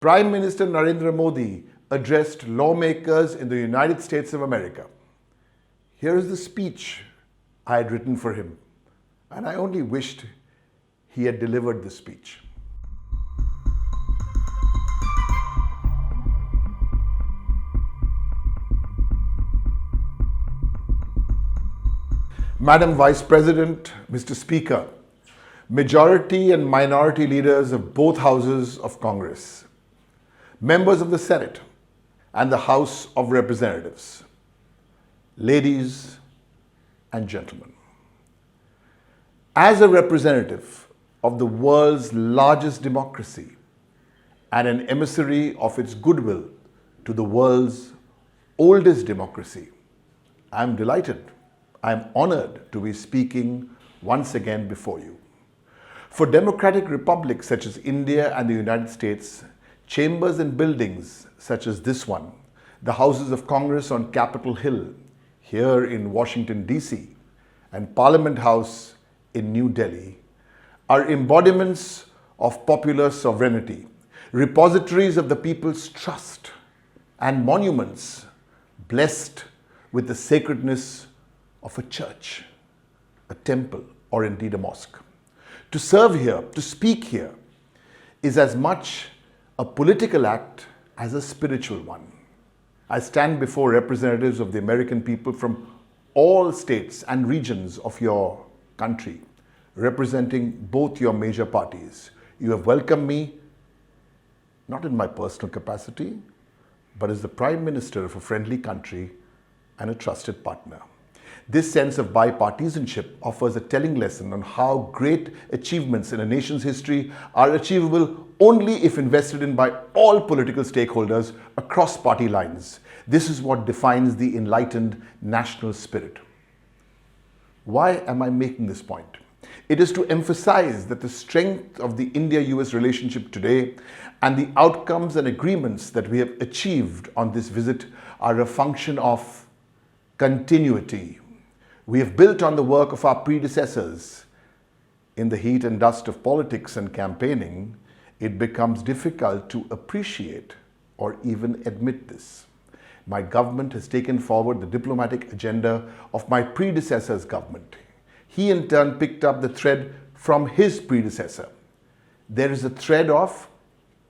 Prime Minister Narendra Modi addressed lawmakers in the United States of America. Here is the speech I had written for him, and I only wished he had delivered the speech. Madam Vice President, Mr. Speaker, majority and minority leaders of both houses of Congress, members of the Senate and the House of Representatives, ladies and gentlemen. As a representative of the world's largest democracy and an emissary of its goodwill to the world's oldest democracy, I am delighted, I am honored to be speaking once again before you. For democratic republics such as India and the United States, chambers and buildings such as this one, the Houses of Congress on Capitol Hill, here in Washington, D.C., and Parliament House in New Delhi, are embodiments of popular sovereignty, repositories of the people's trust, and monuments blessed with the sacredness of a church, a temple, or indeed a mosque. To serve here, to speak here, is as much a political act as a spiritual one. I stand before representatives of the American people from all states and regions of your country, representing both your major parties. You have welcomed me, not in my personal capacity, but as the Prime Minister of a friendly country and a trusted partner. This sense of bipartisanship offers a telling lesson on how great achievements in a nation's history are achievable only if invested in by all political stakeholders across party lines. This is what defines the enlightened national spirit. Why am I making this point? It is to emphasize that the strength of the India-US relationship today and the outcomes and agreements that we have achieved on this visit are a function of continuity. We have built on the work of our predecessors. In the heat and dust of politics and campaigning, it becomes difficult to appreciate or even admit this. My government has taken forward the diplomatic agenda of my predecessor's government. He in turn picked up the thread from his predecessor. There is a thread of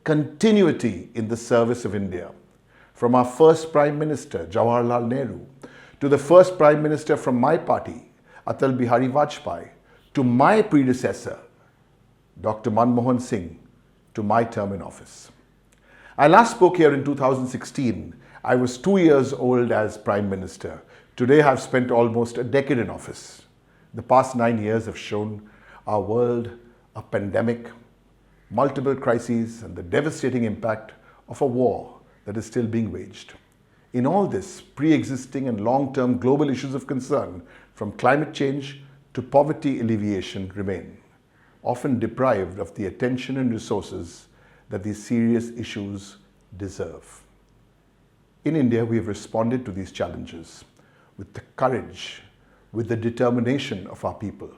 continuity in the service of India. From our first Prime Minister, Jawaharlal Nehru, to the first Prime Minister from my party, Atal Bihari Vajpayee, to my predecessor, Dr. Manmohan Singh, to my term in office. I last spoke here in 2016. I was 2 years old as Prime Minister. Today I have spent almost a decade in office. The past 9 years have shown our world a pandemic, multiple crises, and the devastating impact of a war that is still being waged. In all this, pre-existing and long-term global issues of concern, from climate change to poverty alleviation, remain, often deprived of the attention and resources that these serious issues deserve. In India, we have responded to these challenges with the courage, with the determination of our people.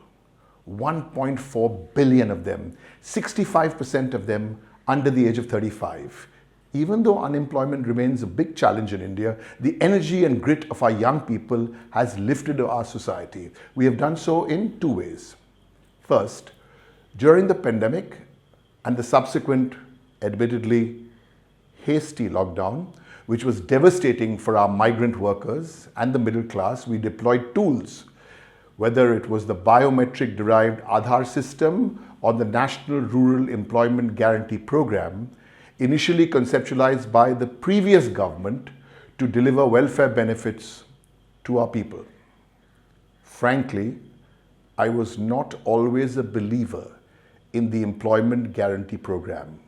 1.4 billion of them, 65% of them under the age of 35. Even though unemployment remains a big challenge in India, the energy and grit of our young people has lifted our society. We have done so in two ways. First, during the pandemic and the subsequent, admittedly hasty lockdown, which was devastating for our migrant workers and the middle class, we deployed tools, whether it was the biometric-derived Aadhaar system or the National Rural Employment Guarantee Program, initially conceptualized by the previous government to deliver welfare benefits to our people. Frankly, I was not always a believer in the Employment Guarantee Program,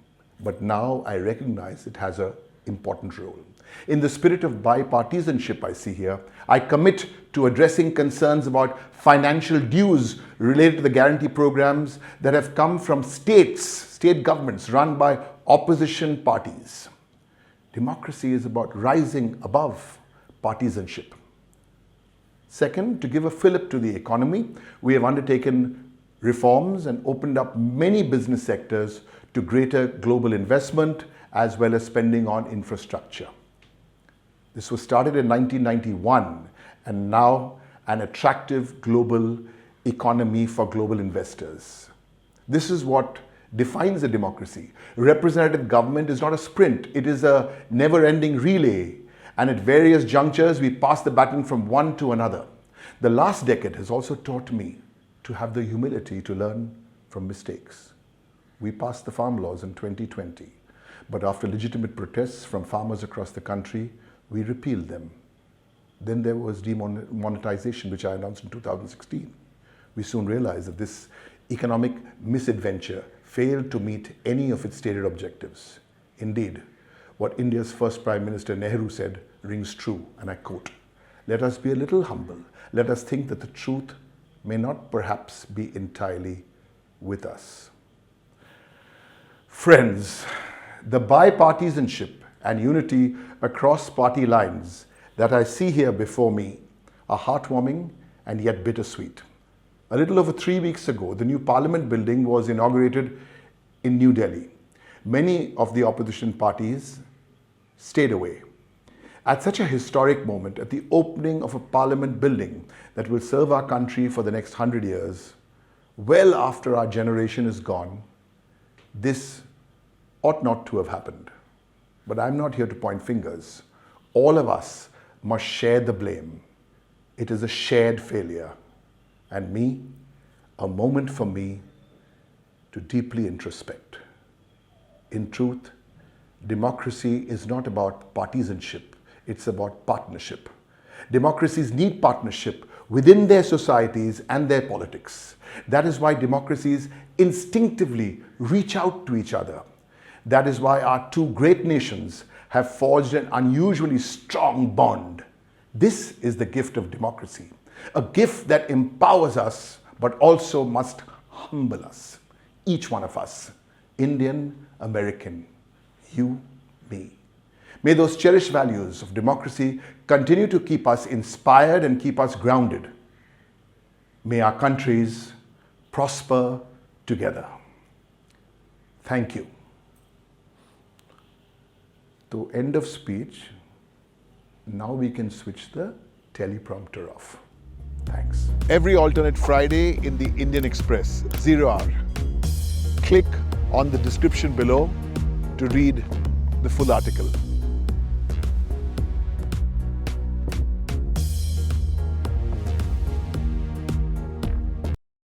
but now I recognize it has an important role. In the spirit of bipartisanship I see here, I commit to addressing concerns about financial dues related to the guarantee programs that have come from state governments run by opposition parties. Democracy is about rising above partisanship. Second, to give a fillip to the economy, we have undertaken reforms and opened up many business sectors to greater global investment as well as spending on infrastructure. This was started in 1991 and now an attractive global economy for global investors. This is what defines a democracy. Representative government is not a sprint, it is a never-ending relay, and at various junctures we pass the baton from one to another. The last decade has also taught me to have the humility to learn from mistakes. We passed the farm laws in 2020, but after legitimate protests from farmers across the country, we repealed them. Then there was demonetization, which I announced in 2016. We soon realized that this economic misadventure failed to meet any of its stated objectives. Indeed, what India's first Prime Minister Nehru said rings true, and I quote, "Let us be a little humble. Let us think that the truth may not perhaps be entirely with us." Friends, the bipartisanship and unity across party lines that I see here before me are heartwarming and yet bittersweet. A little over 3 weeks ago, the new Parliament building was inaugurated in New Delhi. Many of the opposition parties stayed away. At such a historic moment, at the opening of a Parliament building that will serve our country for the next 100 years, well after our generation is gone, this ought not to have happened. But I'm not here to point fingers. All of us must share the blame. It is a shared failure. And me, a moment for me to deeply introspect. In truth, democracy is not about partisanship, it's about partnership. Democracies need partnership within their societies and their politics. That is why democracies instinctively reach out to each other. That is why our two great nations have forged an unusually strong bond. This is the gift of democracy, a gift that empowers us but also must humble us. Each one of us, Indian, American, you, me. May those cherished values of democracy continue to keep us inspired and keep us grounded. May our countries prosper together. Thank you. To end of speech, now we can switch the teleprompter off. Thanks. Every alternate Friday in the Indian Express, 0 hour. Click on the description below to read the full article.